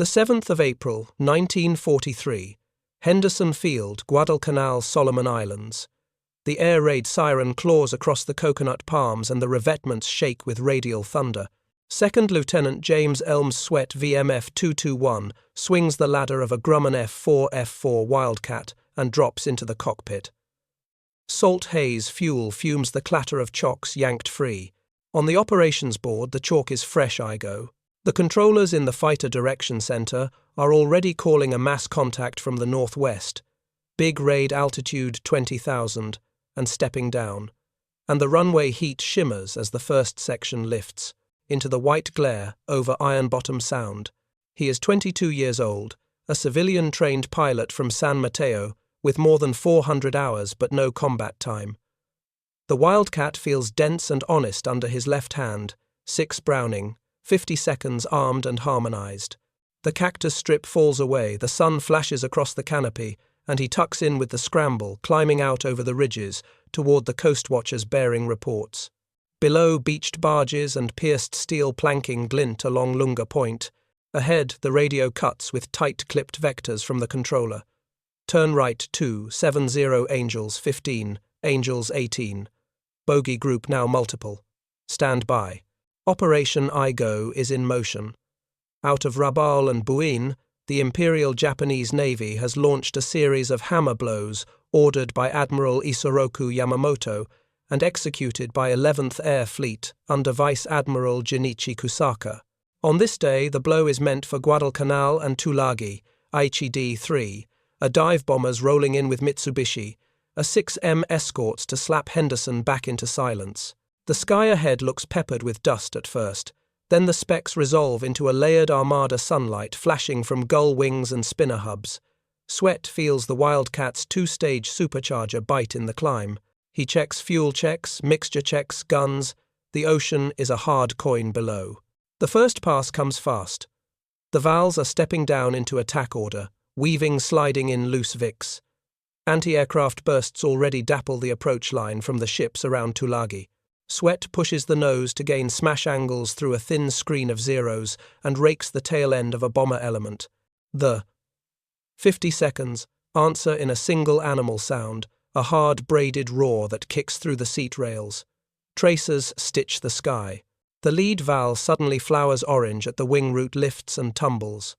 The 7th of April, 1943, Henderson Field, Guadalcanal, Solomon Islands. The air raid siren claws across the coconut palms and the revetments shake with radial thunder. Second Lieutenant James Elms Swett VMF 221 swings the ladder of a Grumman F4F-4 Wildcat and drops into the cockpit. Salt haze fuel fumes the clatter of chocks yanked free. On the operations board, the chalk is fresh IGO. The controllers in the Fighter Direction Center are already calling a mass contact from the northwest. Big raid altitude 20,000 and stepping down. And the runway heat shimmers as the first section lifts into the white glare over Iron Bottom Sound. He is 22 years old, a civilian-trained pilot from San Mateo with more than 400 hours but no combat time. The Wildcat feels dense and honest under his left hand, 6 Browning, 50 seconds armed and harmonized. The cactus strip falls away, the sun flashes across the canopy, and he tucks in with the scramble, climbing out over the ridges toward the coastwatchers bearing reports. Below, beached barges and pierced steel planking glint along Lunga Point. Ahead, the radio cuts with tight-clipped vectors from the controller. Turn right 270 Angels 15, Angels 18. Bogey group now multiple. Stand by. Operation IGO is in motion. Out of Rabaul and Buin, the Imperial Japanese Navy has launched a series of hammer blows ordered by Admiral Isoroku Yamamoto and executed by 11th Air Fleet under Vice Admiral Junichi Kusaka. On this day, the blow is meant for Guadalcanal and Tulagi, Aichi D3A, a dive bombers rolling in with Mitsubishi, a 6M escorts to slap Henderson back into silence. The sky ahead looks peppered with dust at first, then the specks resolve into a layered armada sunlight flashing from gull wings and spinner hubs. Swett feels the Wildcat's 2-stage supercharger bite in the climb. He checks fuel checks, mixture checks, guns. The ocean is a hard coin below. The first pass comes fast. The Vals are stepping down into attack order, weaving sliding in loose Vics. Anti-aircraft bursts already dapple the approach line from the ships around Tulagi. Swett pushes the nose to gain smash angles through a thin screen of zeros and rakes the tail end of a bomber element. The 50 seconds answer in a single animal sound, a hard braided roar that kicks through the seat rails. Tracers stitch the sky. The lead Val suddenly flowers orange at the wing root lifts and tumbles.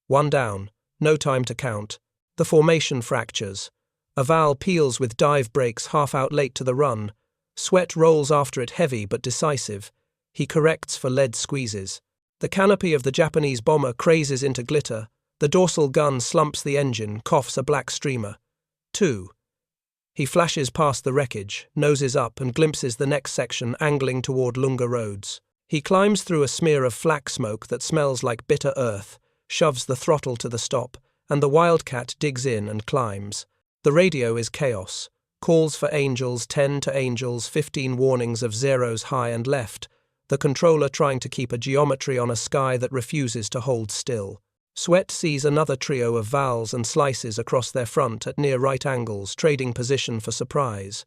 One down, no time to count. The formation fractures. A Val peels with dive brakes half out late to the run. Swett rolls after it heavy but decisive. He corrects for lead squeezes. The canopy of the Japanese bomber crazes into glitter. The dorsal gun slumps the engine, coughs a black streamer. 2. He flashes past the wreckage, noses up and glimpses the next section angling toward Lunga Roads. He climbs through a smear of flak smoke that smells like bitter earth, shoves the throttle to the stop, and the Wildcat digs in and climbs. The radio is chaos. Calls for Angels 10 to Angels 15 warnings of zeros high and left, the controller trying to keep a geometry on a sky that refuses to hold still. Swett sees another trio of Vals and slices across their front at near right angles, trading position for surprise.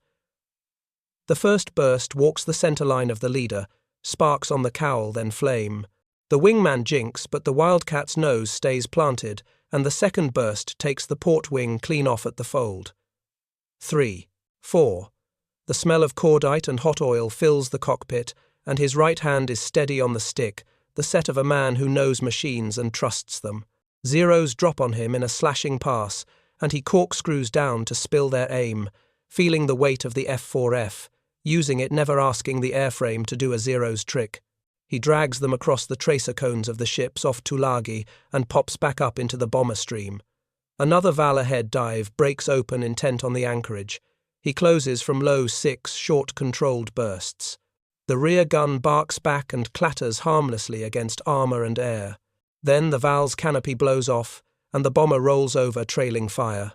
The first burst walks the center line of the leader, sparks on the cowl, then flame. The wingman jinks, but the Wildcat's nose stays planted, and the second burst takes the port wing clean off at the fold. 3. 4. The smell of cordite and hot oil fills the cockpit, and his right hand is steady on the stick, the set of a man who knows machines and trusts them. Zeros drop on him in a slashing pass, and he corkscrews down to spill their aim, feeling the weight of the F4F, using it, never asking the airframe to do a zeros trick. He drags them across the tracer cones of the ships off Tulagi and pops back up into the bomber stream. Another Val ahead dive breaks open intent on the anchorage. He closes from low 6 short controlled bursts. The rear gun barks back and clatters harmlessly against armor and air. Then the Val's canopy blows off, and the bomber rolls over trailing fire.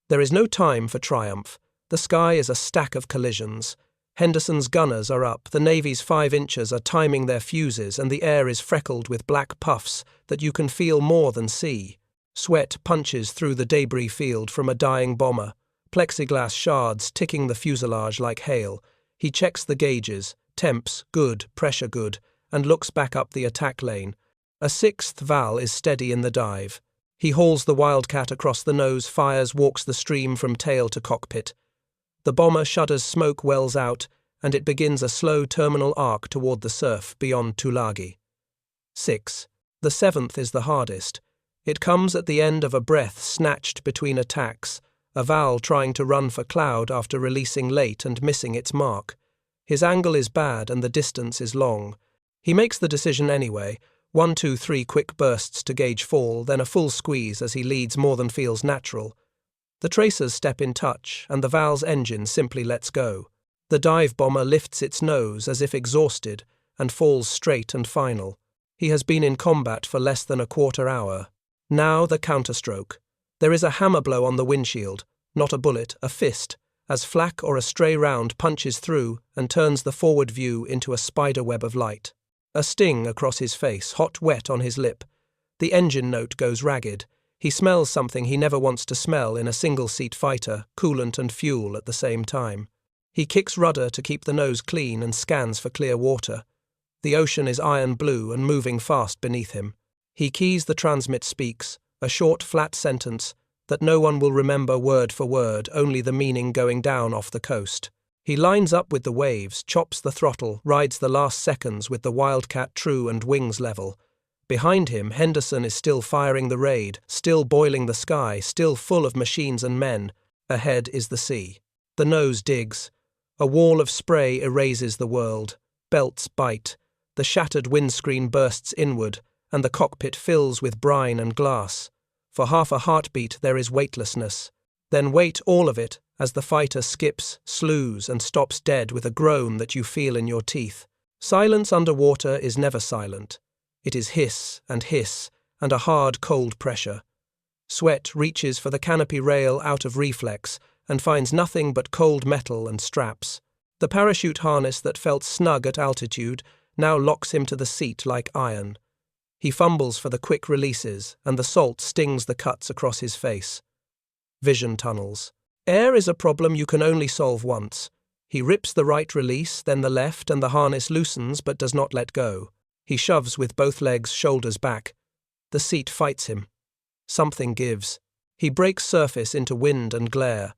There is no time for triumph. The sky is a stack of collisions. Henderson's gunners are up, the Navy's 5 inchers are timing their fuses, and the air is freckled with black puffs that you can feel more than see. Swett punches through the debris field from a dying bomber, plexiglass shards ticking the fuselage like hail. He checks the gauges, temps good, pressure good, and looks back up the attack lane. A sixth Val is steady in the dive. He hauls the Wildcat across the nose, fires, walks the stream from tail to cockpit. The bomber shudders, smoke wells out, and it begins a slow terminal arc toward the surf beyond Tulagi. 6. The seventh is the hardest. It comes at the end of a breath snatched between attacks, a Val trying to run for cloud after releasing late and missing its mark. His angle is bad and the distance is long. He makes the decision anyway. 1, 2, 3 quick bursts to gauge fall, then a full squeeze as he leads more than feels natural. The tracers step in touch, and the Val's engine simply lets go. The dive bomber lifts its nose as if exhausted, and falls straight and final. He has been in combat for less than a quarter hour. Now the counterstroke. There is a hammer blow on the windshield, not a bullet, a fist, as flak or a stray round punches through and turns the forward view into a spider web of light. A sting across his face, hot wet on his lip. The engine note goes ragged. He smells something he never wants to smell in a single-seat fighter, coolant and fuel at the same time. He kicks rudder to keep the nose clean and scans for clear water. The ocean is iron blue and moving fast beneath him. He keys the transmit, speaks, a short, flat sentence that no one will remember word for word, only the meaning going down off the coast. He lines up with the waves, chops the throttle, rides the last seconds with the Wildcat true and wings level. Behind him, Henderson is still firing the raid, still boiling the sky, still full of machines and men. Ahead is the sea. The nose digs. A wall of spray erases the world. Belts bite. The shattered windscreen bursts inward, and the cockpit fills with brine and glass. For half a heartbeat there is weightlessness. Then weight, all of it, as the fighter skips, slews, and stops dead with a groan that you feel in your teeth. Silence underwater is never silent. It is hiss, and a hard, cold pressure. Swett reaches for the canopy rail out of reflex and finds nothing but cold metal and straps. The parachute harness that felt snug at altitude now locks him to the seat like iron. He fumbles for the quick releases, and the salt stings the cuts across his face. Vision tunnels. Air is a problem you can only solve once. He rips the right release, then the left, and the harness loosens but does not let go. He shoves with both legs, shoulders back. The seat fights him. Something gives. He breaks surface into wind and glare.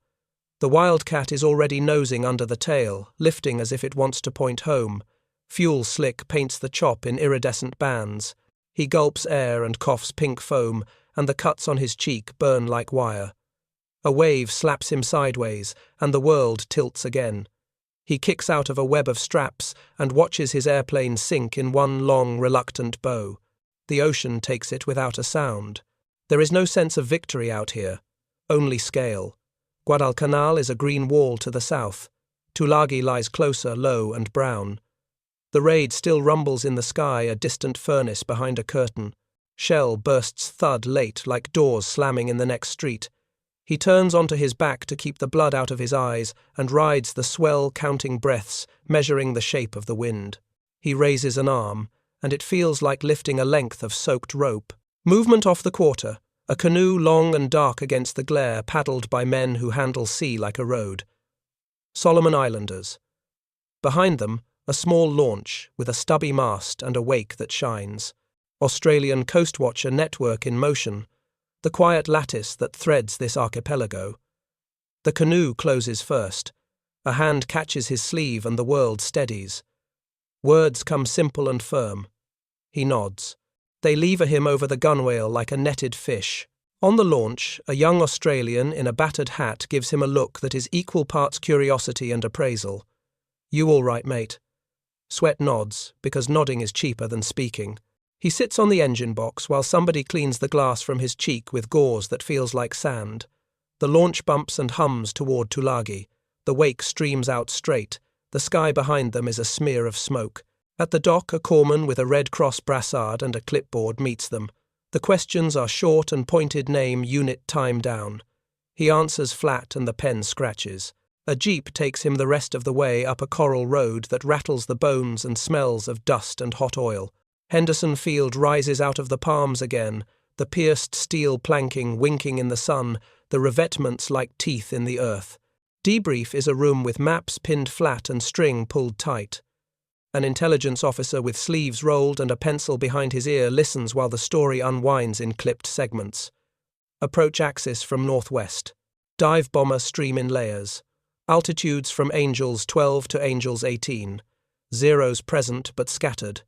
The Wildcat is already nosing under the tail, lifting as if it wants to point home. Fuel slick paints the chop in iridescent bands. He gulps air and coughs pink foam, and the cuts on his cheek burn like wire. A wave slaps him sideways, and the world tilts again. He kicks out of a web of straps and watches his airplane sink in one long, reluctant bow. The ocean takes it without a sound. There is no sense of victory out here, only scale. Guadalcanal is a green wall to the south. Tulagi lies closer, low and brown. The raid still rumbles in the sky, a distant furnace behind a curtain. Shell bursts thud late like doors slamming in the next street. He turns onto his back to keep the blood out of his eyes and rides the swell, counting breaths, measuring the shape of the wind. He raises an arm, and it feels like lifting a length of soaked rope. Movement off the quarter, a canoe long and dark against the glare, paddled by men who handle sea like a road. Solomon Islanders. Behind them, a small launch with a stubby mast and a wake that shines. Australian coastwatcher network in motion, the quiet lattice that threads this archipelago. The canoe closes first. A hand catches his sleeve and the world steadies. Words come simple and firm. He nods. They lever him over the gunwale like a netted fish. On the launch, a young Australian in a battered hat gives him a look that is equal parts curiosity and appraisal. "You all right, mate?" Swett nods, because nodding is cheaper than speaking. He sits on the engine box while somebody cleans the glass from his cheek with gauze that feels like sand. The launch bumps and hums toward Tulagi. The wake streams out straight. The sky behind them is a smear of smoke. At the dock, a corpsman with a Red Cross brassard and a clipboard meets them. The questions are short and pointed, name, unit, time down. He answers flat and the pen scratches. A jeep takes him the rest of the way up a coral road that rattles the bones and smells of dust and hot oil. Henderson Field rises out of the palms again, the pierced steel planking winking in the sun, the revetments like teeth in the earth. Debrief is a room with maps pinned flat and string pulled tight. An intelligence officer with sleeves rolled and a pencil behind his ear listens while the story unwinds in clipped segments. Approach axis from northwest. Dive bomber stream in layers. Altitudes from Angels 12 to Angels 18. Zeros present but scattered.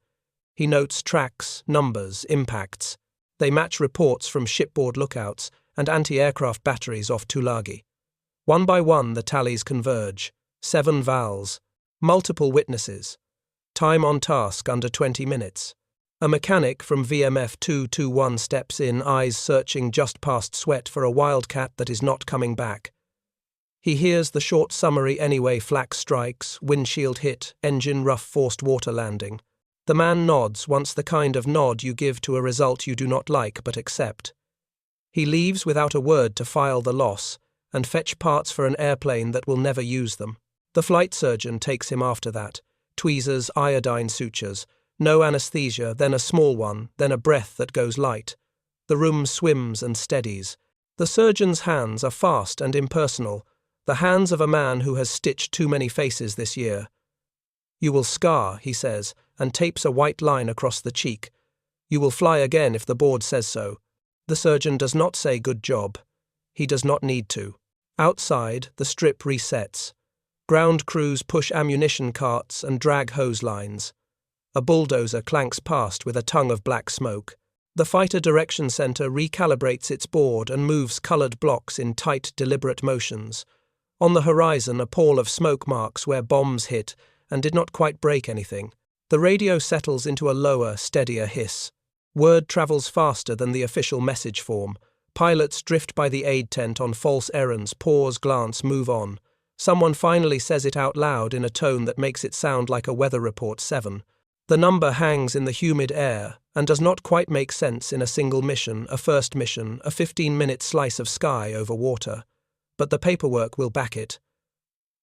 He notes tracks, numbers, impacts. They match reports from shipboard lookouts and anti-aircraft batteries off Tulagi. One by one the tallies converge. 7 Vals. Multiple witnesses. Time on task under 20 minutes. A mechanic from VMF 221 steps in, eyes searching just past Swett for a Wildcat that is not coming back. He hears the short summary anyway: flak strikes, windshield hit, engine rough, forced water landing. The man nods, once the kind of nod you give to a result you do not like but accept. He leaves without a word to file the loss and fetch parts for an airplane that will never use them. The flight surgeon takes him after that. Tweezers, iodine sutures. No anesthesia, then a small one, then a breath that goes light. The room swims and steadies. The surgeon's hands are fast and impersonal, the hands of a man who has stitched too many faces this year. "You will scar," he says, and tapes a white line across the cheek. "You will fly again if the board says so." The surgeon does not say good job. He does not need to. Outside, the strip resets. Ground crews push ammunition carts and drag hose lines. A bulldozer clanks past with a tongue of black smoke. The Fighter Direction Center recalibrates its board and moves colored blocks in tight, deliberate motions. On the horizon, a pall of smoke marks where bombs hit and did not quite break anything. The radio settles into a lower, steadier hiss. Word travels faster than the official message form. Pilots drift by the aid tent on false errands, pause, glance, move on. Someone finally says it out loud in a tone that makes it sound like a weather report 7. The number hangs in the humid air and does not quite make sense in a single mission, a first mission, a 15-minute slice of sky over water. But the paperwork will back it.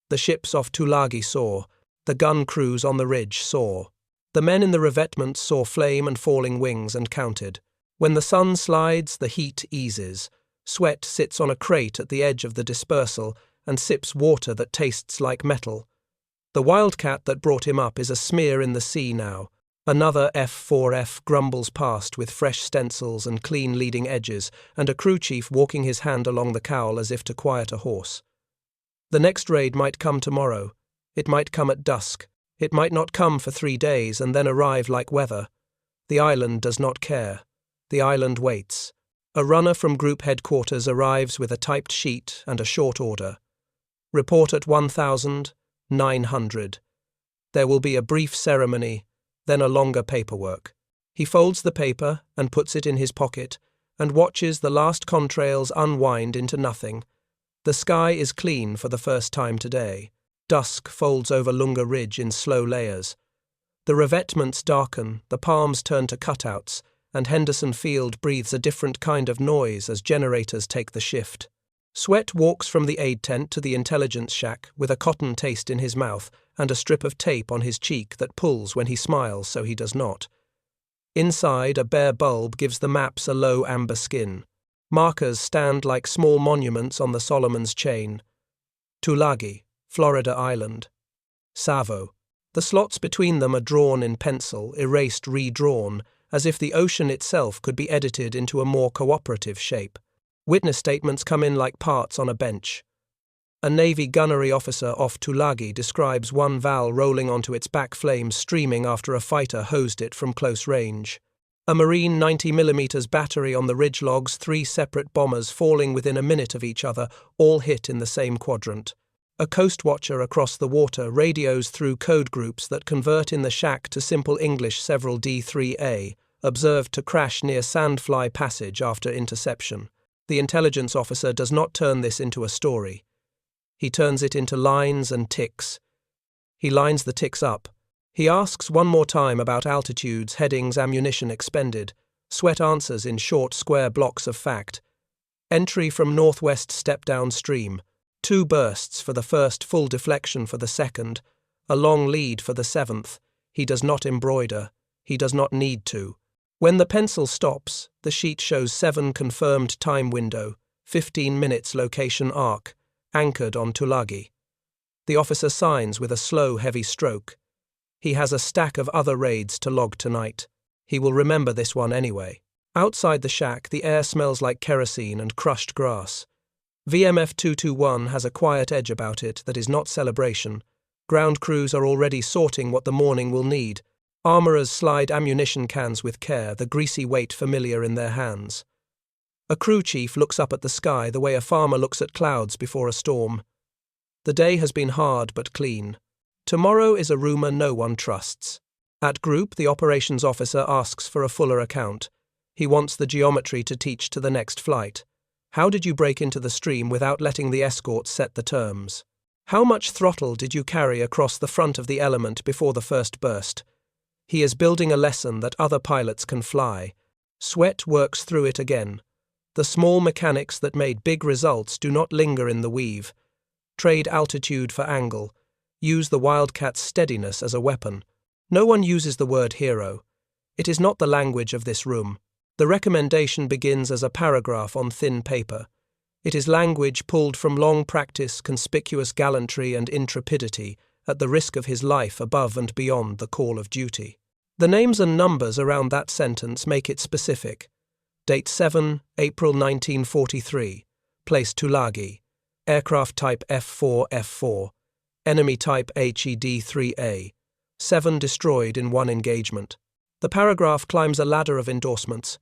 The ships off Tulagi saw. The gun crews on the ridge saw. The men in the revetments saw flame and falling wings and counted. When the sun slides, the heat eases. Swett sits on a crate at the edge of the dispersal and sips water that tastes like metal. The Wildcat that brought him up is a smear in the sea now. Another F4F grumbles past with fresh stencils and clean leading edges, and a crew chief walking his hand along the cowl as if to quiet a horse. The next raid might come tomorrow. It might come at dusk. It might not come for 3 days and then arrive like weather. The island does not care. The island waits. A runner from group headquarters arrives with a typed sheet and a short order. Report at 1,900. There will be a brief ceremony, then a longer paperwork. He folds the paper and puts it in his pocket and watches the last contrails unwind into nothing. The sky is clean for the first time today. Dusk folds over Lunga Ridge in slow layers. The revetments darken, the palms turn to cutouts, and Henderson Field breathes a different kind of noise as generators take the shift. Swett walks from the aid tent to the intelligence shack with a cotton taste in his mouth and a strip of tape on his cheek that pulls when he smiles so he does not. Inside, a bare bulb gives the maps a low amber skin. Markers stand like small monuments on the Solomon's chain. Tulagi, Florida Island. Savo. The slots between them are drawn in pencil, erased, redrawn, as if the ocean itself could be edited into a more cooperative shape. Witness statements come in like parts on a bench. A Navy gunnery officer off Tulagi describes one Val rolling onto its back, flames streaming after a fighter hosed it from close range. A Marine 90mm battery on the ridge logs 3 separate bombers falling within a minute of each other, all hit in the same quadrant. A coastwatcher across the water radios through code groups that convert in the shack to simple English several D3A, observed to crash near Sandfly Passage after interception. The intelligence officer does not turn this into a story. He turns it into lines and ticks. He lines the ticks up. He asks one more time about altitudes, headings, ammunition expended. Swett answers in short, square blocks of fact. Entry from northwest step downstream. 2 bursts for the first, full deflection for the second. A long lead for the 7th. He does not embroider. He does not need to. When the pencil stops, the sheet shows 7 confirmed time window, 15 minutes location arc, anchored on Tulagi. The officer signs with a slow, heavy stroke. He has a stack of other raids to log tonight. He will remember this one anyway. Outside the shack, the air smells like kerosene and crushed grass. VMF 221 has a quiet edge about it that is not celebration. Ground crews are already sorting what the morning will need. Armourers slide ammunition cans with care, the greasy weight familiar in their hands. A crew chief looks up at the sky the way a farmer looks at clouds before a storm. The day has been hard but clean. Tomorrow is a rumour no one trusts. At group, the operations officer asks for a fuller account. He wants the geometry to teach to the next flight. How did you break into the stream without letting the escorts set the terms? How much throttle did you carry across the front of the element before the first burst? He is building a lesson that other pilots can fly. Swett works through it again. The small mechanics that made big results do not linger in the weave. Trade altitude for angle. Use the Wildcat's steadiness as a weapon. No one uses the word hero. It is not the language of this room. The recommendation begins as a paragraph on thin paper. It is language pulled from long practice, conspicuous gallantry and intrepidity, at the risk of his life above and beyond the call of duty. The names and numbers around that sentence make it specific. Date 7 April 1943. Place Tulagi. Aircraft type F4F-4. Enemy type Aichi D3A. 7 destroyed in 1 engagement. The paragraph climbs a ladder of endorsements.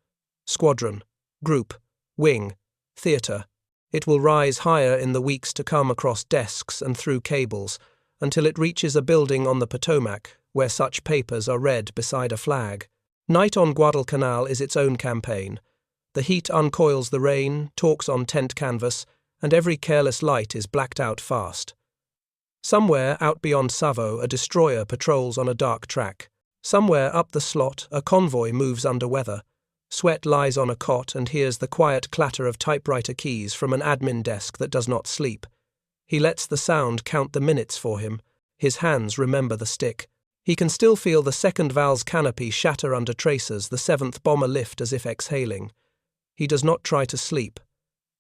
Squadron, group, wing, theatre. It will rise higher in the weeks to come across desks and through cables, until it reaches a building on the Potomac, where such papers are read beside a flag. Night on Guadalcanal is its own campaign. The heat uncoils the rain, talks on tent canvas, and every careless light is blacked out fast. Somewhere out beyond Savo, a destroyer patrols on a dark track. Somewhere up the slot, a convoy moves under weather. Swett lies on a cot and hears the quiet clatter of typewriter keys from an admin desk that does not sleep. He lets the sound count the minutes for him. His hands remember the stick. He can still feel the second Vals canopy shatter under tracers, the 7th bomber lift as if exhaling. He does not try to sleep.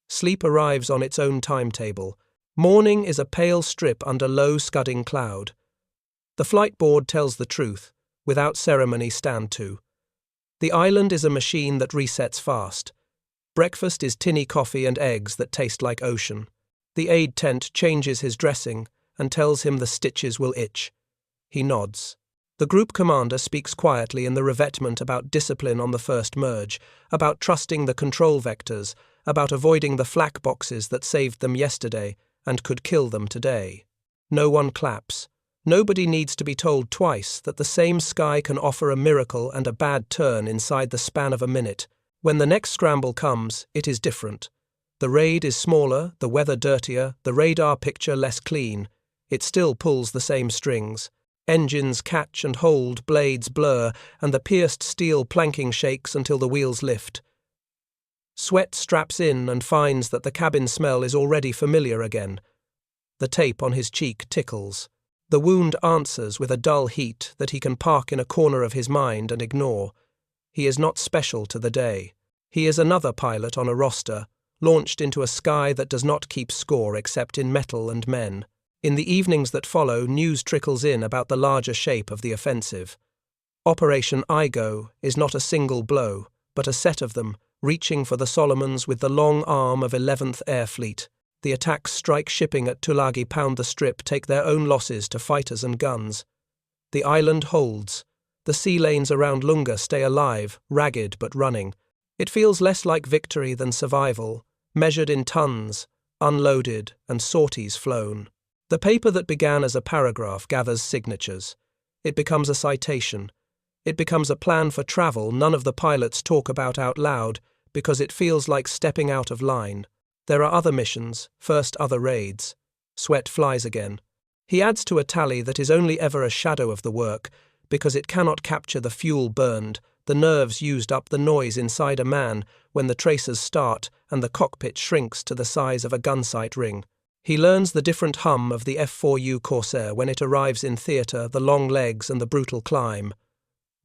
Sleep arrives on its own timetable. Morning is a pale strip under low scudding cloud. The flight board tells the truth. Without ceremony, stand to. The island is a machine that resets fast. Breakfast is tinny coffee and eggs that taste like ocean. The aide tent changes his dressing and tells him the stitches will itch. He nods. The group commander speaks quietly in the revetment about discipline on the first merge, about trusting the control vectors, about avoiding the flak boxes that saved them yesterday and could kill them today. No one claps. Nobody needs to be told twice that the same sky can offer a miracle and a bad turn inside the span of a minute. When the next scramble comes, it is different. The raid is smaller, the weather dirtier, the radar picture less clean. It still pulls the same strings. Engines catch and hold, blades blur, and the pierced steel planking shakes until the wheels lift. Swett straps in and finds that the cabin smell is already familiar again. The tape on his cheek tickles. The wound answers with a dull heat that he can park in a corner of his mind and ignore. He is not special to the day. He is another pilot on a roster, launched into a sky that does not keep score except in metal and men. In the evenings that follow, news trickles in about the larger shape of the offensive. Operation Igo is not a single blow, but a set of them, reaching for the Solomons with the long arm of 11th Air Fleet. The attacks strike shipping at Tulagi, pound the strip, take their own losses to fighters and guns. The island holds. The sea lanes around Lunga stay alive, ragged but running. It feels less like victory than survival, measured in tons, unloaded, and sorties flown. The paper that began as a paragraph gathers signatures. It becomes a citation. It becomes a plan for travel none of the pilots talk about out loud because it feels like stepping out of line. There are other missions, first other raids. Swett flies again. He adds to a tally that is only ever a shadow of the work, because it cannot capture the fuel burned, the nerves used up, the noise inside a man when the tracers start and the cockpit shrinks to the size of a gunsight ring. He learns the different hum of the F4U Corsair when it arrives in theatre, the long legs and the brutal climb.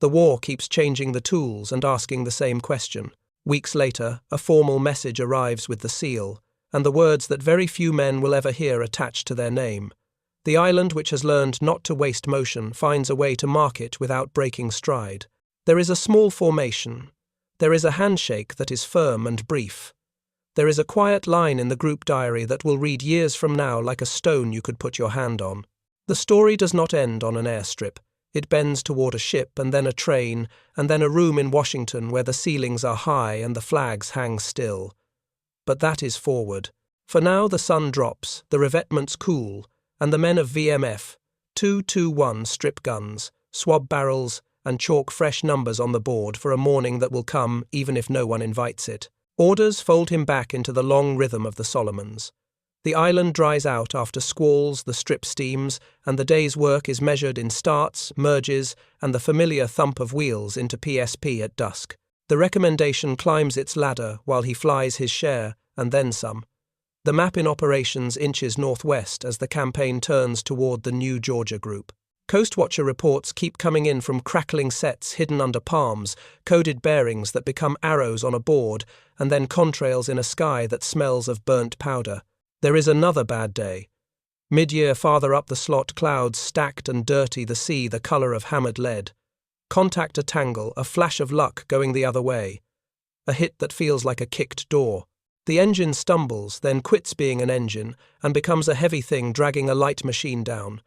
The war keeps changing the tools and asking the same question. Weeks later, a formal message arrives with the seal, and the words that very few men will ever hear attached to their name. The island which has learned not to waste motion finds a way to mark it without breaking stride. There is a small formation. There is a handshake that is firm and brief. There is a quiet line in the group diary that will read years from now like a stone you could put your hand on. The story does not end on an airstrip. It bends toward a ship and then a train and then a room in Washington where the ceilings are high and the flags hang still. But that is forward. For now the sun drops, the revetments cool, and the men of VMF, 221 strip guns, swab barrels, and chalk fresh numbers on the board for a morning that will come even if no one invites it. Orders fold him back into the long rhythm of the Solomons. The island dries out after squalls, the strip steams, and the day's work is measured in starts, merges, and the familiar thump of wheels into PSP at dusk. The recommendation climbs its ladder while he flies his share, and then some. The map in operations inches northwest as the campaign turns toward the New Georgia group. Coastwatcher reports keep coming in from crackling sets hidden under palms, coded bearings that become arrows on a board, and then contrails in a sky that smells of burnt powder. There is another bad day. Mid-year farther up the slot, clouds stacked and dirty, the sea the colour of hammered lead. Contact a tangle, a flash of luck going the other way. A hit that feels like a kicked door. The engine stumbles, then quits being an engine, and becomes a heavy thing dragging a light machine down.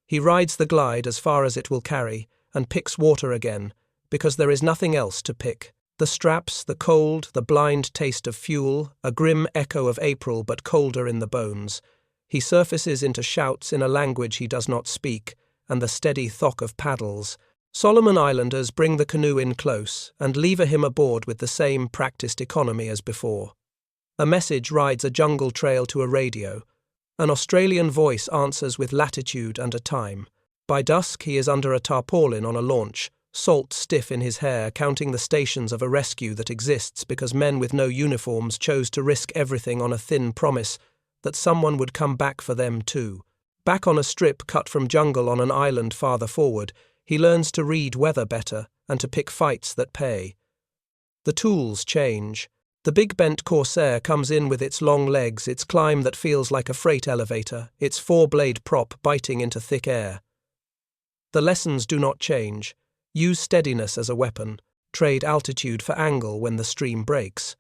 He rides the glide as far as it will carry, and picks water again, because there is nothing else to pick. The straps, the cold, the blind taste of fuel, a grim echo of April but colder in the bones. He surfaces into shouts in a language he does not speak, and the steady thock of paddles. Solomon Islanders bring the canoe in close, and lever him aboard with the same practiced economy as before. A message rides a jungle trail to a radio. An Australian voice answers with latitude and a time. By dusk he is under a tarpaulin on a launch, salt stiff in his hair, counting the stations of a rescue that exists because men with no uniforms chose to risk everything on a thin promise that someone would come back for them too. Back on a strip cut from jungle on an island farther forward, he learns to read weather better and to pick fights that pay. The tools change. The big bent Corsair comes in with its long legs, its climb that feels like a freight elevator, its four-blade prop biting into thick air. The lessons do not change. Use steadiness as a weapon. Trade altitude for angle when the stream breaks.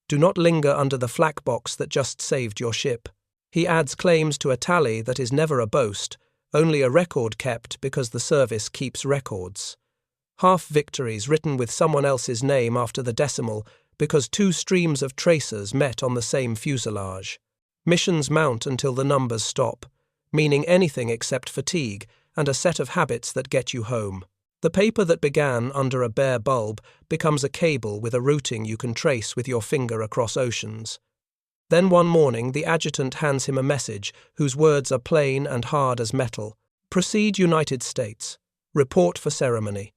Do not linger under the flak box that just saved your ship. He adds claims to a tally that is never a boast, only a record kept because the service keeps records. Half victories written with someone else's name after the decimal because two streams of tracers met on the same fuselage. Missions mount until the numbers stop, meaning anything except fatigue and a set of habits that get you home. The paper that began under a bare bulb becomes a cable with a routing you can trace with your finger across oceans. Then one morning the adjutant hands him a message whose words are plain and hard as metal. Proceed United States. Report for ceremony.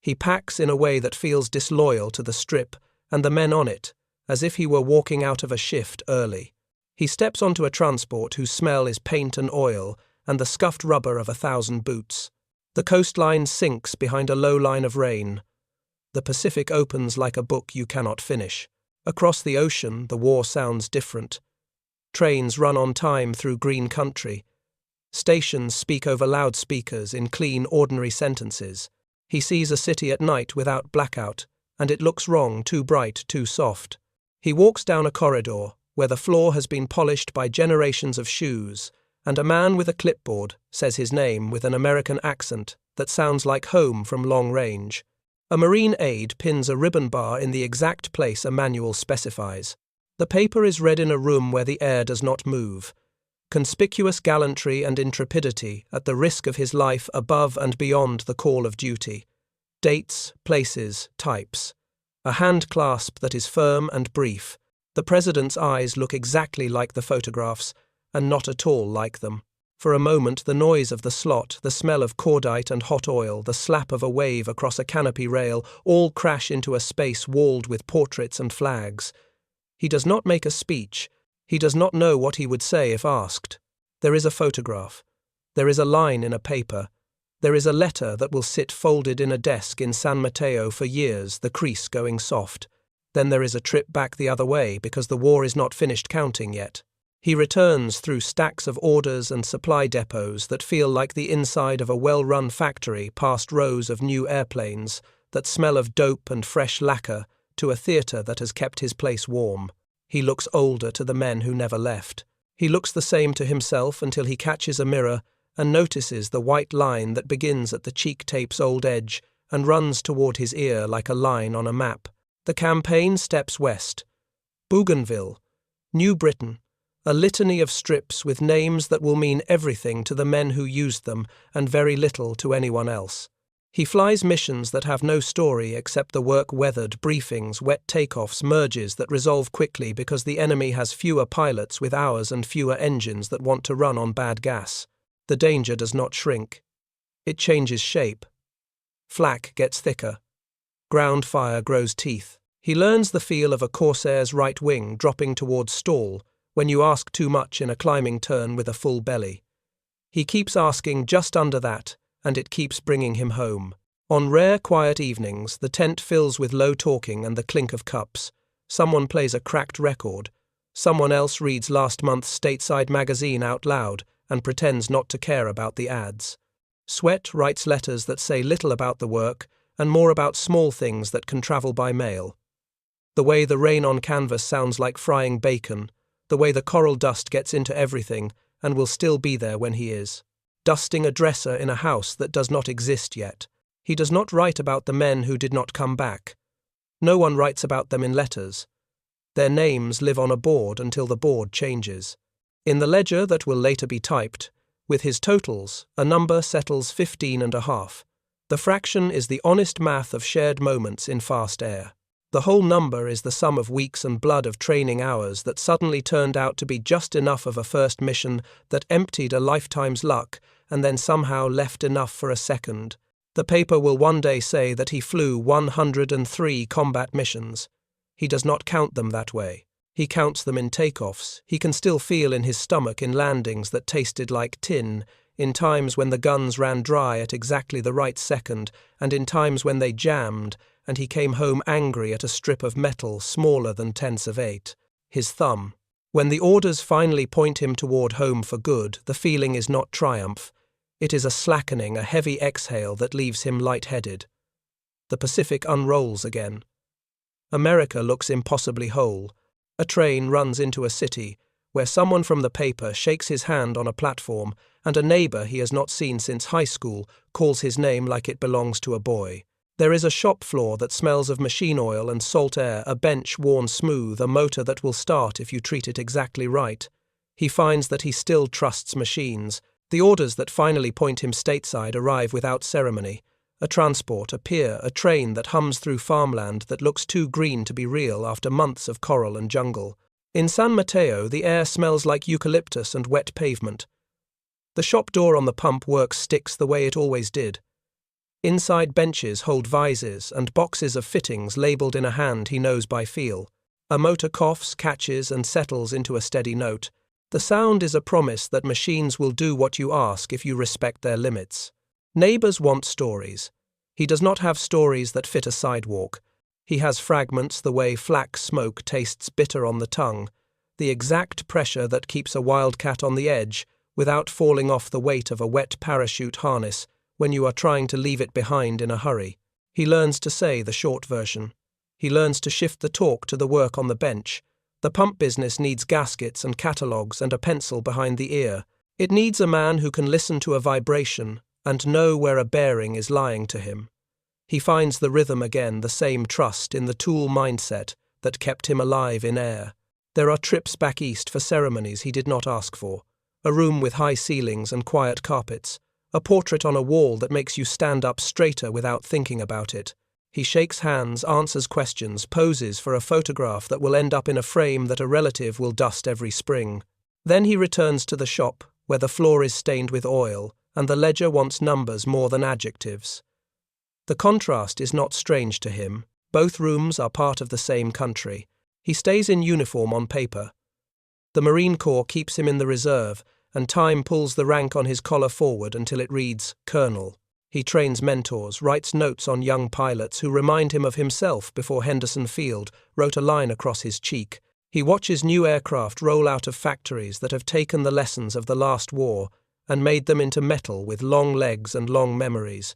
He packs in a way that feels disloyal to the strip and the men on it, as if he were walking out of a shift early. He steps onto a transport whose smell is paint and oil and the scuffed rubber of 1,000 boots. The coastline sinks behind a low line of rain. The Pacific opens like a book you cannot finish. Across the ocean, the war sounds different. Trains run on time through green country. Stations speak over loudspeakers in clean, ordinary sentences. He sees a city at night without blackout, and it looks wrong, too bright, too soft. He walks down a corridor where the floor has been polished by generations of shoes, and a man with a clipboard says his name with an American accent that sounds like home from long range. A Marine aide pins a ribbon bar in the exact place a manual specifies. The paper is read in a room where the air does not move. Conspicuous gallantry and intrepidity at the risk of his life above and beyond the call of duty. Dates, places, types. A hand clasp that is firm and brief. The president's eyes look exactly like the photographs, and not at all like them. For a moment, the noise of the slot, the smell of cordite and hot oil, the slap of a wave across a canopy rail, all crash into a space walled with portraits and flags. He does not make a speech. He does not know what he would say if asked. There is a photograph. There is a line in a paper. There is a letter that will sit folded in a desk in San Mateo for years, the crease going soft. Then there is a trip back the other way because the war is not finished counting yet. He returns through stacks of orders and supply depots that feel like the inside of a well-run factory, past rows of new airplanes that smell of dope and fresh lacquer, to a theatre that has kept his place warm. He looks older to the men who never left. He looks the same to himself until he catches a mirror and notices the white line that begins at the cheek tape's old edge and runs toward his ear like a line on a map. The campaign steps west. Bougainville, New Britain, a litany of strips with names that will mean everything to the men who used them and very little to anyone else. He flies missions that have no story except the work-weathered briefings, wet takeoffs, merges that resolve quickly because the enemy has fewer pilots with hours and fewer engines that want to run on bad gas. The danger does not shrink. It changes shape. Flak gets thicker. Ground fire grows teeth. He learns the feel of a corsair's right wing dropping towards stall when you ask too much in a climbing turn with a full belly. He keeps asking just under that, and it keeps bringing him home. On rare, quiet evenings, the tent fills with low talking and the clink of cups. Someone plays a cracked record. Someone else reads last month's stateside magazine out loud and pretends not to care about the ads. Swett writes letters that say little about the work and more about small things that can travel by mail. The way the rain on canvas sounds like frying bacon, the way the coral dust gets into everything and will still be there when he is. Dusting a dresser in a house that does not exist yet. He does not write about the men who did not come back. No one writes about them in letters. Their names live on a board until the board changes. In the ledger that will later be typed, with his totals, a number settles 15.5. The fraction is the honest math of shared moments in fast air. The whole number is the sum of weeks and blood of training hours that suddenly turned out to be just enough of a first mission that emptied a lifetime's luck and then somehow left enough for a second. The paper will one day say that he flew 103 combat missions. He does not count them that way. He counts them in takeoffs. He can still feel in his stomach in landings that tasted like tin, in times when the guns ran dry at exactly the right second, and in times when they jammed, and he came home angry at a strip of metal smaller than 10^8. His thumb. When the orders finally point him toward home for good, the feeling is not triumph. It is a slackening, a heavy exhale that leaves him light-headed. The Pacific unrolls again. America looks impossibly whole. A train runs into a city, where someone from the paper shakes his hand on a platform, and a neighbor he has not seen since high school calls his name like it belongs to a boy. There is a shop floor that smells of machine oil and salt air, a bench worn smooth, a motor that will start if you treat it exactly right. He finds that he still trusts machines. The orders that finally point him stateside arrive without ceremony. A transport, a pier, a train that hums through farmland that looks too green to be real after months of coral and jungle. In San Mateo, the air smells like eucalyptus and wet pavement. The shop door on the pump works sticks the way it always did. Inside benches hold visors and boxes of fittings labelled in a hand he knows by feel. A motor coughs, catches, and settles into a steady note. The sound is a promise that machines will do what you ask if you respect their limits. Neighbours want stories. He does not have stories that fit a sidewalk. He has fragments the way flak smoke tastes bitter on the tongue, the exact pressure that keeps a wildcat on the edge without falling off the weight of a wet parachute harness when you are trying to leave it behind in a hurry. He learns to say the short version. He learns to shift the talk to the work on the bench. The pump business needs gaskets and catalogues and a pencil behind the ear. It needs a man who can listen to a vibration and know where a bearing is lying to him. He finds the rhythm again, the same trust in the tool mindset that kept him alive in air. There are trips back east for ceremonies he did not ask for. A room with high ceilings and quiet carpets. A portrait on a wall that makes you stand up straighter without thinking about it. He shakes hands, answers questions, poses for a photograph that will end up in a frame that a relative will dust every spring. Then he returns to the shop, where the floor is stained with oil, and the ledger wants numbers more than adjectives. The contrast is not strange to him. Both rooms are part of the same country. He stays in uniform on paper. The Marine Corps keeps him in the reserve, and time pulls the rank on his collar forward until it reads Colonel. He trains mentors, writes notes on young pilots who remind him of himself before Henderson Field wrote a line across his cheek, He watches new aircraft roll out of factories that have taken the lessons of the last war and made them into metal with long legs and long memories.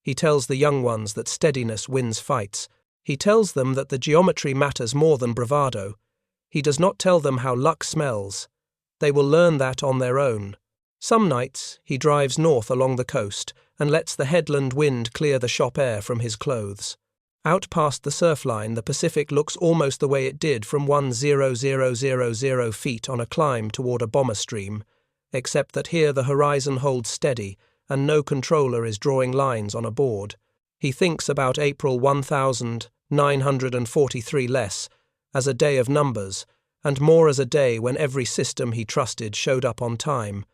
He tells the young ones that steadiness wins fights. He tells them that the geometry matters more than bravado. He does not tell them how luck smells. They will learn that on their own. Some nights, he drives north along the coast and lets the headland wind clear the shop air from his clothes. Out past the surf line, the Pacific looks almost the way it did from 1,000 feet on a climb toward a bomber stream, except that here the horizon holds steady and no controller is drawing lines on a board. He thinks about April 1943 less as a day of numbers and more as a day when every system he trusted showed up on time.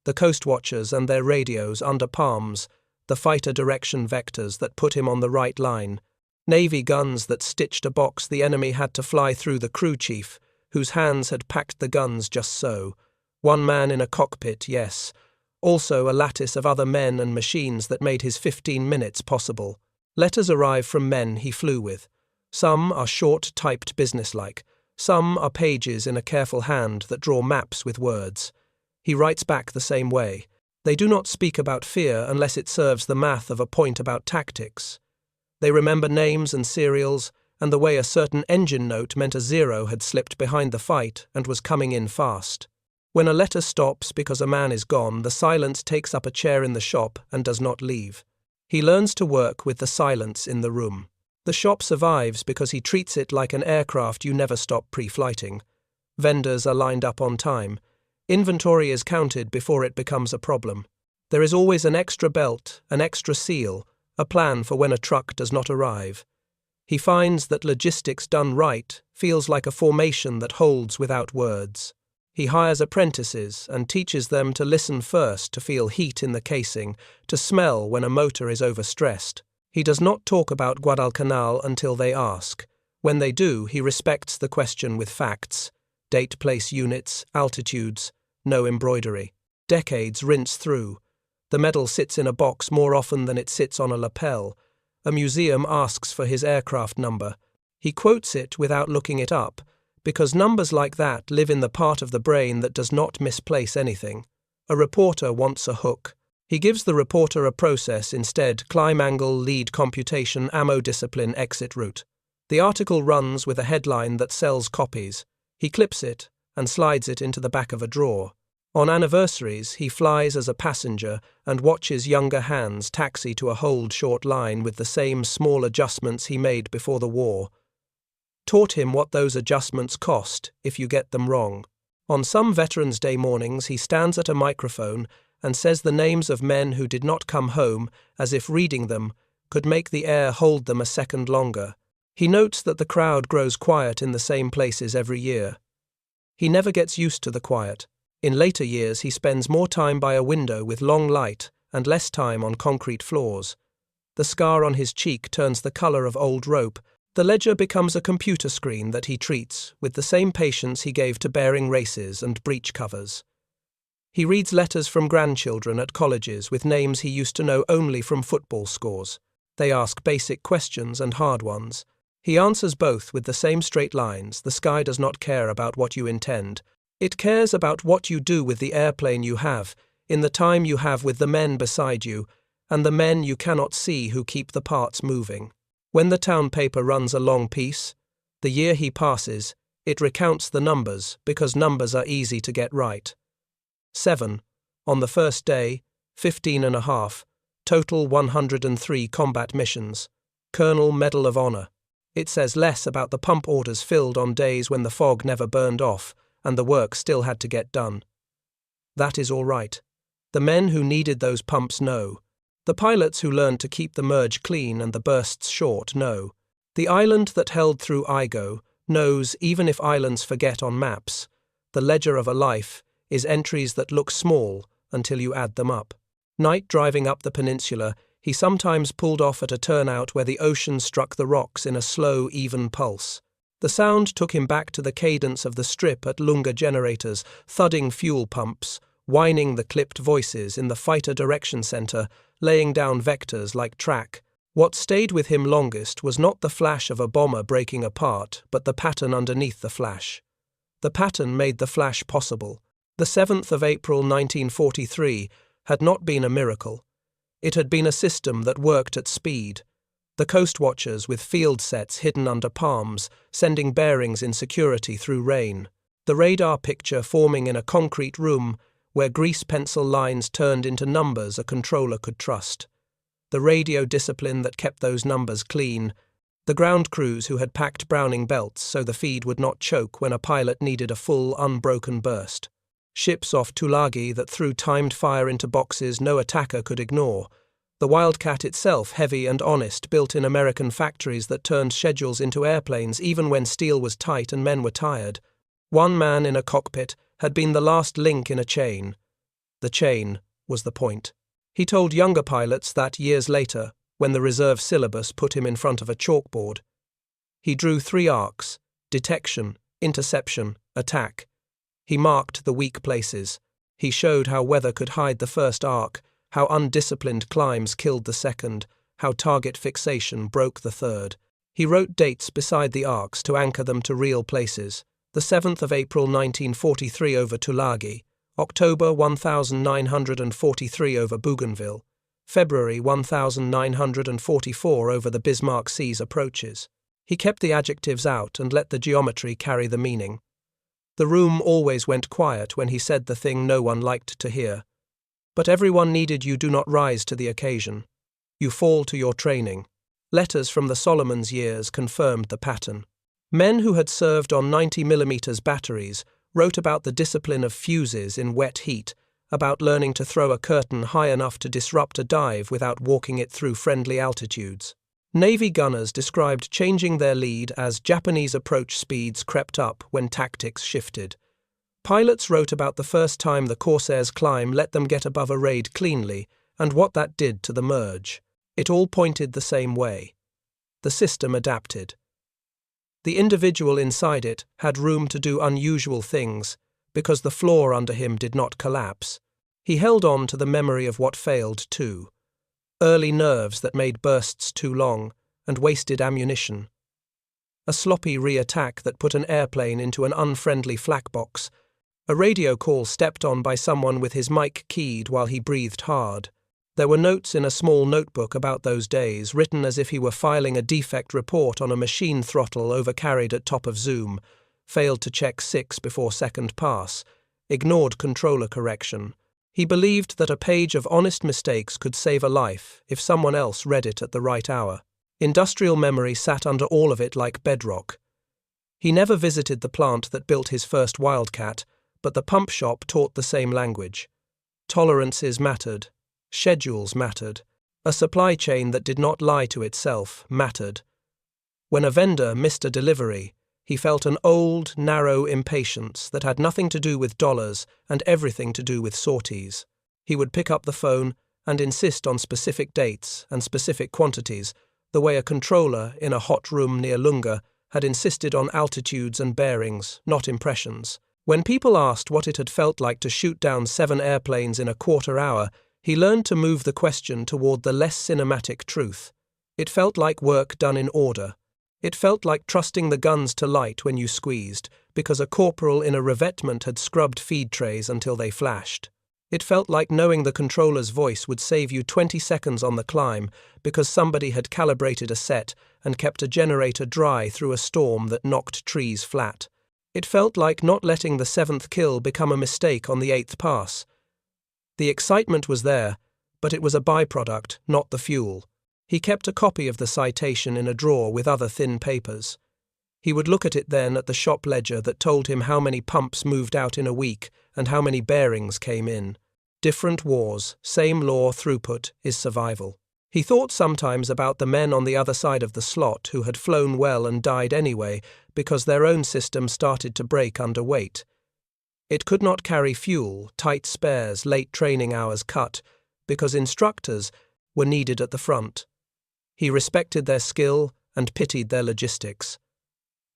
The coastwatchers and their radios under palms, the fighter direction vectors that put him on the right line, Navy guns that stitched a box the enemy had to fly through the crew chief, whose hands had packed the guns just so. One man in a cockpit, yes. Also a lattice of other men and machines that made his 15 minutes possible. Letters arrive from men he flew with. Some are short, typed businesslike. Some are pages in a careful hand that draw maps with words. He writes back the same way. They do not speak about fear unless it serves the math of a point about tactics. They remember names and serials, and the way a certain engine note meant a zero had slipped behind the fight and was coming in fast. When a letter stops because a man is gone, the silence takes up a chair in the shop and does not leave. He learns to work with the silence in the room. The shop survives because he treats it like an aircraft you never stop pre-flighting. Vendors are lined up on time. Inventory is counted before it becomes a problem. There is always an extra belt, an extra seal, a plan for when a truck does not arrive. He finds that logistics done right feels like a formation that holds without words. He hires apprentices and teaches them to listen first to feel heat in the casing, to smell when a motor is overstressed. He does not talk about Guadalcanal until they ask. When they do, he respects the question with facts. Date, place, units, altitudes, no embroidery. Decades rinse through. The medal sits in a box more often than it sits on a lapel. A museum asks for his aircraft number. He quotes it without looking it up, because numbers like that live in the part of the brain that does not misplace anything. A reporter wants a hook. He gives the reporter a process instead: climb angle, lead computation, ammo discipline, exit route. The article runs with a headline that sells copies. He clips it and slides it into the back of a drawer. On anniversaries, he flies as a passenger and watches younger hands taxi to a hold short line with the same small adjustments he made before the war. Taught him what those adjustments cost if you get them wrong. On some Veterans Day mornings, he stands at a microphone and says the names of men who did not come home, as if reading them could make the air hold them a second longer. He notes that the crowd grows quiet in the same places every year. He never gets used to the quiet. In later years, he spends more time by a window with long light and less time on concrete floors. The scar on his cheek turns the color of old rope. The ledger becomes a computer screen that he treats with the same patience he gave to bearing races and breech covers. He reads letters from grandchildren at colleges with names he used to know only from football scores. They ask basic questions and hard ones. He answers both with the same straight lines. The sky does not care about what you intend. It cares about what you do with the airplane you have, in the time you have with the men beside you, and the men you cannot see who keep the parts moving. When the town paper runs a long piece, the year he passes, it recounts the numbers because numbers are easy to get right. 7. On the first day, 15.5. Total 103 combat missions. Colonel Medal of Honor. It says less about the pump orders filled on days when the fog never burned off and the work still had to get done. That is all right. The men who needed those pumps know. The pilots who learned to keep the merge clean and the bursts short know. The island that held through IGO knows, even if islands forget on maps, the ledger of a life is entries that look small until you add them up. Night driving up the peninsula, he sometimes pulled off at a turnout where the ocean struck the rocks in a slow, even pulse. The sound took him back to the cadence of the strip at Lunga generators, thudding fuel pumps, whining the clipped voices in the fighter direction center, laying down vectors like track. What stayed with him longest was not the flash of a bomber breaking apart, but the pattern underneath the flash. The pattern made the flash possible. The 7th of April 1943 had not been a miracle. It had been a system that worked at speed. The coastwatchers with field sets hidden under palms, sending bearings in security through rain. The radar picture forming in a concrete room where grease pencil lines turned into numbers a controller could trust. The radio discipline that kept those numbers clean. The ground crews who had packed Browning belts so the feed would not choke when a pilot needed a full, unbroken burst. Ships off Tulagi that threw timed fire into boxes no attacker could ignore. The Wildcat itself, heavy and honest, built in American factories that turned schedules into airplanes even when steel was tight and men were tired. One man in a cockpit had been the last link in a chain. The chain was the point. He told younger pilots that years later, when the reserve syllabus put him in front of a chalkboard. He drew 3 arcs: detection, interception, attack. He marked the weak places. He showed how weather could hide the first arc, how undisciplined climbs killed the second, how target fixation broke the third. He wrote dates beside the arcs to anchor them to real places. The 7th of April 1943 over Tulagi, October 1943 over Bougainville, February 1944 over the Bismarck Seas approaches. He kept the adjectives out and let the geometry carry the meaning. The room always went quiet when he said the thing no one liked to hear. But everyone needed you do not rise to the occasion. You fall to your training. Letters from the Solomon's years confirmed the pattern. Men who had served on 90mm batteries wrote about the discipline of fuses in wet heat, about learning to throw a curtain high enough to disrupt a dive without walking it through friendly altitudes. Navy gunners described changing their lead as Japanese approach speeds crept up when tactics shifted. Pilots wrote about the first time the Corsair's climb let them get above a raid cleanly and what that did to the merge. It all pointed the same way. The system adapted. The individual inside it had room to do unusual things because the floor under him did not collapse. He held on to the memory of what failed too. Early nerves that made bursts too long and wasted ammunition. A sloppy re-attack that put an airplane into an unfriendly flak box. A radio call stepped on by someone with his mic keyed while he breathed hard. There were notes in a small notebook about those days, written as if he were filing a defect report on a machine throttle overcarried at top of zoom, failed to check 6 before second pass, ignored controller correction. He believed that a page of honest mistakes could save a life if someone else read it at the right hour. Industrial memory sat under all of it like bedrock. He never visited the plant that built his first Wildcat, but the pump shop taught the same language. Tolerances mattered. Schedules mattered. A supply chain that did not lie to itself mattered. When a vendor missed a delivery, he felt an old, narrow impatience that had nothing to do with dollars and everything to do with sorties. He would pick up the phone and insist on specific dates and specific quantities, the way a controller in a hot room near Lunga had insisted on altitudes and bearings, not impressions. When people asked what it had felt like to shoot down 7 airplanes in a quarter hour, he learned to move the question toward the less cinematic truth. It felt like work done in order. It felt like trusting the guns to light when you squeezed, because a corporal in a revetment had scrubbed feed trays until they flashed. It felt like knowing the controller's voice would save you 20 seconds on the climb because somebody had calibrated a set and kept a generator dry through a storm that knocked trees flat. It felt like not letting the 7th kill become a mistake on the 8th pass. The excitement was there, but it was a byproduct, not the fuel. He kept a copy of the citation in a drawer with other thin papers. He would look at it then at the shop ledger that told him how many pumps moved out in a week and how many bearings came in. Different wars, same law, throughput is survival. He thought sometimes about the men on the other side of the slot who had flown well and died anyway because their own system started to break under weight. It could not carry fuel, tight spares, late training hours cut, because instructors were needed at the front. He respected their skill and pitied their logistics.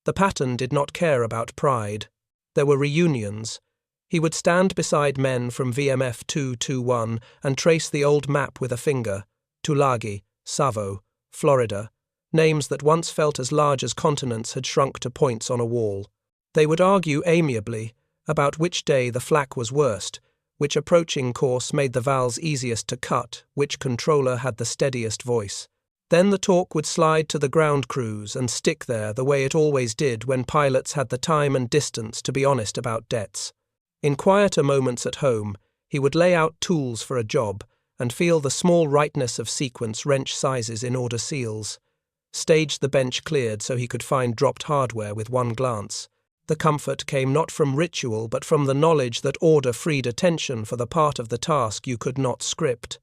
The pattern did not care about pride. There were reunions. He would stand beside men from VMF 221 and trace the old map with a finger. Tulagi, Savo, Florida. Names that once felt as large as continents had shrunk to points on a wall. They would argue amiably about which day the flak was worst, which approaching course made the Vals easiest to cut, which controller had the steadiest voice. Then the talk would slide to the ground crews and stick there the way it always did when pilots had the time and distance to be honest about debts. In quieter moments at home, he would lay out tools for a job and feel the small rightness of sequence wrench sizes in order seals. Stage the bench cleared so he could find dropped hardware with one glance. The comfort came not from ritual but from the knowledge that order freed attention for the part of the task you could not script.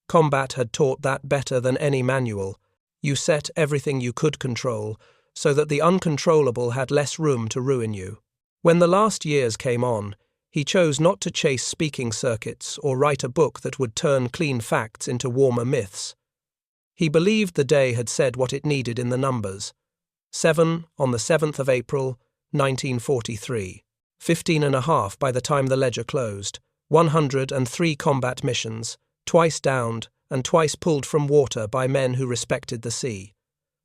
Combat had taught that better than any manual. You set everything you could control, so that the uncontrollable had less room to ruin you. When the last years came on, he chose not to chase speaking circuits or write a book that would turn clean facts into warmer myths. He believed the day had said what it needed in the numbers. 7 on the 7th of April, 1943. 15.5 by the time the ledger closed. 103 combat missions, twice downed and twice pulled from water by men who respected the sea.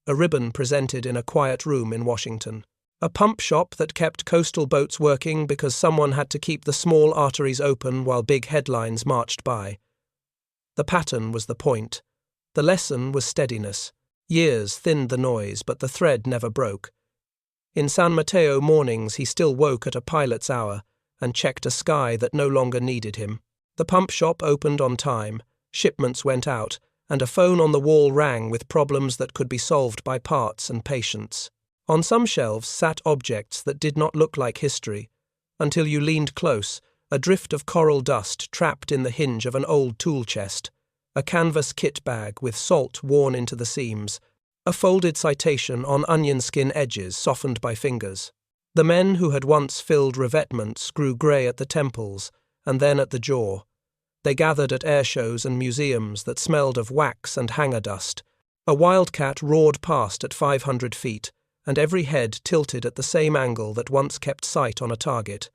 A ribbon presented in a quiet room in Washington. A pump shop that kept coastal boats working because someone had to keep the small arteries open while big headlines marched by. The pattern was the point. The lesson was steadiness. Years thinned the noise, but the thread never broke. In San Mateo mornings he still woke at a pilot's hour and checked a sky that no longer needed him. The pump shop opened on time, shipments went out, and a phone on the wall rang with problems that could be solved by parts and patience. On some shelves sat objects that did not look like history. Until you leaned close, a drift of coral dust trapped in the hinge of an old tool chest, a canvas kit bag with salt worn into the seams, a folded citation on onion skin edges softened by fingers. The men who had once filled revetments grew grey at the temples and then at the jaw. They gathered at air shows and museums that smelled of wax and hangar dust. A Wildcat roared past at 500 feet, and every head tilted at the same angle that once kept sight on a target.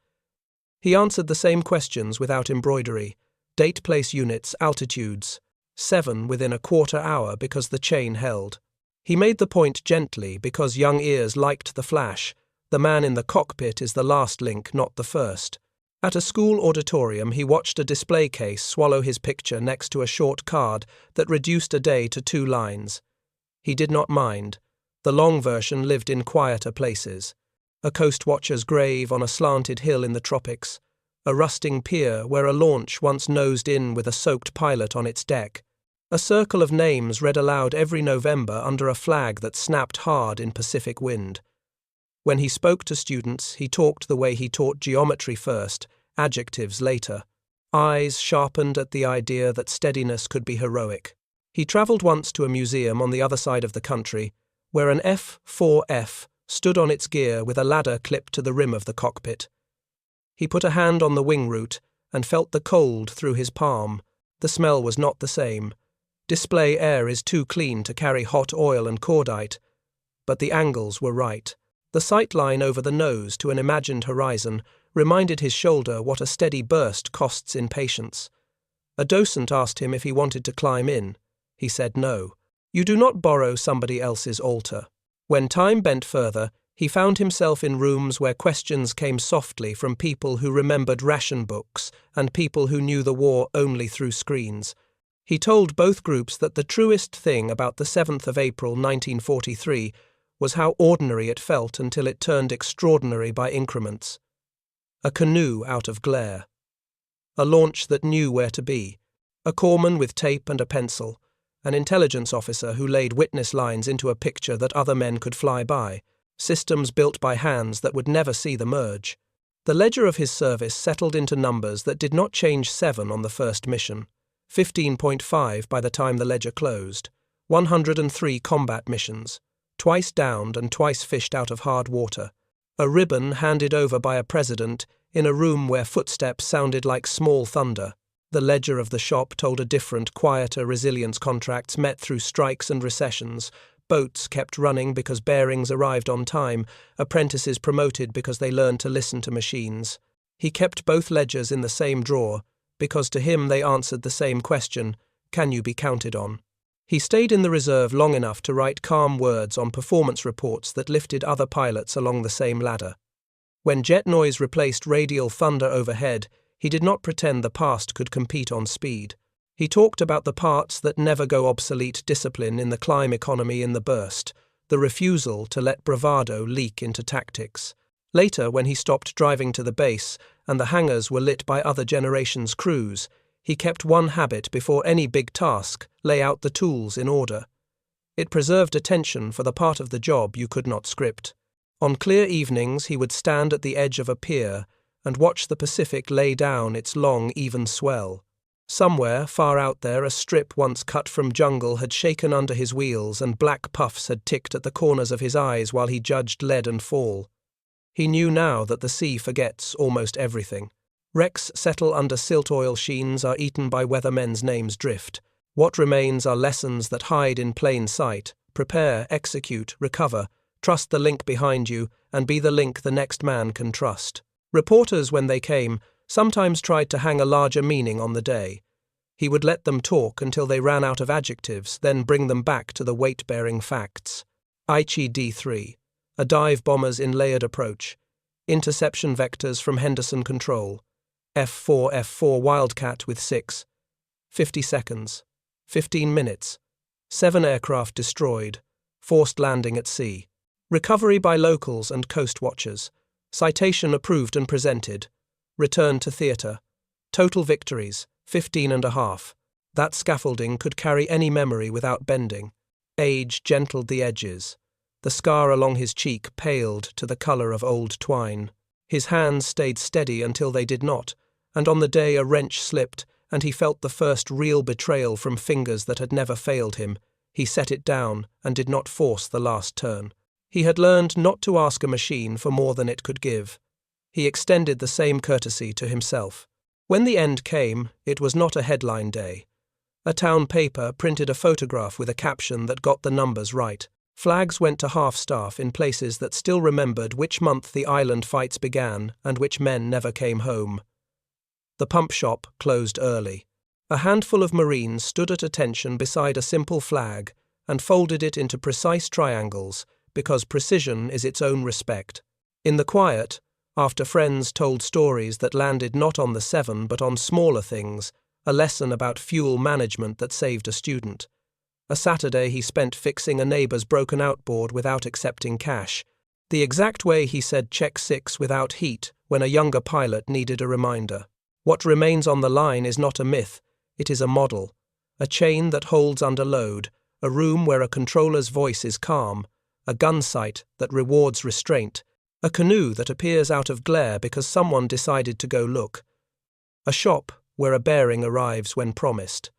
He answered the same questions without embroidery. Date, place, units, altitudes. 7 within a quarter hour because the chain held. He made the point gently because young ears liked the flash. The man in the cockpit is the last link, not the first. At a school auditorium, he watched a display case swallow his picture next to a short card that reduced a day to 2 lines. He did not mind. The long version lived in quieter places. A coastwatcher's grave on a slanted hill in the tropics. A rusting pier where a launch once nosed in with a soaked pilot on its deck. A circle of names read aloud every November under a flag that snapped hard in Pacific wind. When he spoke to students, he talked the way he taught geometry first, adjectives later. Eyes sharpened at the idea that steadiness could be heroic. He travelled once to a museum on the other side of the country, where an F4F stood on its gear with a ladder clipped to the rim of the cockpit. He put a hand on the wing root and felt the cold through his palm. The smell was not the same. Display air is too clean to carry hot oil and cordite, but the angles were right. The sight line over the nose to an imagined horizon reminded his shoulder what a steady burst costs in patience. A docent asked him if he wanted to climb in. He said no. You do not borrow somebody else's altar. When time bent further, he found himself in rooms where questions came softly from people who remembered ration books and people who knew the war only through screens. He told both groups that the truest thing about the 7th of April 1943 was how ordinary it felt until it turned extraordinary by increments. A canoe out of glare. A launch that knew where to be. A corpsman with tape and a pencil. An intelligence officer who laid witness lines into a picture that other men could fly by. Systems built by hands that would never see the merge. The ledger of his service settled into numbers that did not change 7 on the first mission. 15.5 by the time the ledger closed. 103 combat missions. Twice downed and twice fished out of hard water. A ribbon handed over by a president in a room where footsteps sounded like small thunder. The ledger of the shop told a different, quieter resilience contracts met through strikes and recessions. Boats kept running because bearings arrived on time, apprentices promoted because they learned to listen to machines. He kept both ledgers in the same drawer, because to him they answered the same question, can you be counted on? He stayed in the reserve long enough to write calm words on performance reports that lifted other pilots along the same ladder. When jet noise replaced radial thunder overhead, he did not pretend the past could compete on speed. He talked about the parts that never go obsolete: discipline in the climb, economy in the burst, the refusal to let bravado leak into tactics. Later, when he stopped driving to the base and the hangars were lit by other generations' crews, he kept one habit before any big task: lay out the tools in order. It preserved attention for the part of the job you could not script. On clear evenings he would stand at the edge of a pier and watch the Pacific lay down its long, even swell. Somewhere, far out there, a strip once cut from jungle had shaken under his wheels and black puffs had ticked at the corners of his eyes while he judged lead and fall. He knew now that the sea forgets almost everything. Wrecks settle under silt oil sheens, are eaten by weathermen's names drift. What remains are lessons that hide in plain sight. Prepare, execute, recover, trust the link behind you, and be the link the next man can trust. Reporters, when they came, sometimes tried to hang a larger meaning on the day. He would let them talk until they ran out of adjectives, then bring them back to the weight-bearing facts. Aichi D3A, a dive bomber's in layered approach. Interception vectors from Henderson Control. F4F-4 Wildcat with 50 seconds. 15 minutes. 7 aircraft destroyed. Forced landing at sea. Recovery by locals and coastwatchers. Citation approved and presented. Return to theatre. Total victories, 15.5. That scaffolding could carry any memory without bending. Age gentled the edges. The scar along his cheek paled to the colour of old twine. His hands stayed steady until they did not, and on the day a wrench slipped, and he felt the first real betrayal from fingers that had never failed him. He set it down and did not force the last turn. He had learned not to ask a machine for more than it could give. He extended the same courtesy to himself. When the end came, it was not a headline day. A town paper printed a photograph with a caption that got the numbers right. Flags went to half-staff in places that still remembered which month the island fights began and which men never came home. The pump shop closed early. A handful of Marines stood at attention beside a simple flag and folded it into precise triangles, because precision is its own respect. In the quiet, after friends told stories that landed not on the 7 but on smaller things, a lesson about fuel management that saved a student. A Saturday he spent fixing a neighbour's broken outboard without accepting cash, the exact way he said check 6 without heat when a younger pilot needed a reminder. What remains on the line is not a myth, it is a model, a chain that holds under load, a room where a controller's voice is calm, a gun sight that rewards restraint, a canoe that appears out of glare because someone decided to go look, a shop where a bearing arrives when promised,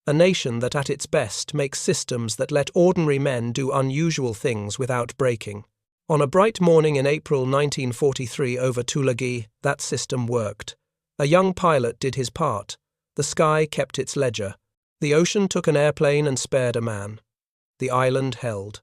a nation that at its best makes systems that let ordinary men do unusual things without breaking. On a bright morning in April 1943 over Tulagi, that system worked. A young pilot did his part. The sky kept its ledger. The ocean took an airplane and spared a man. The island held.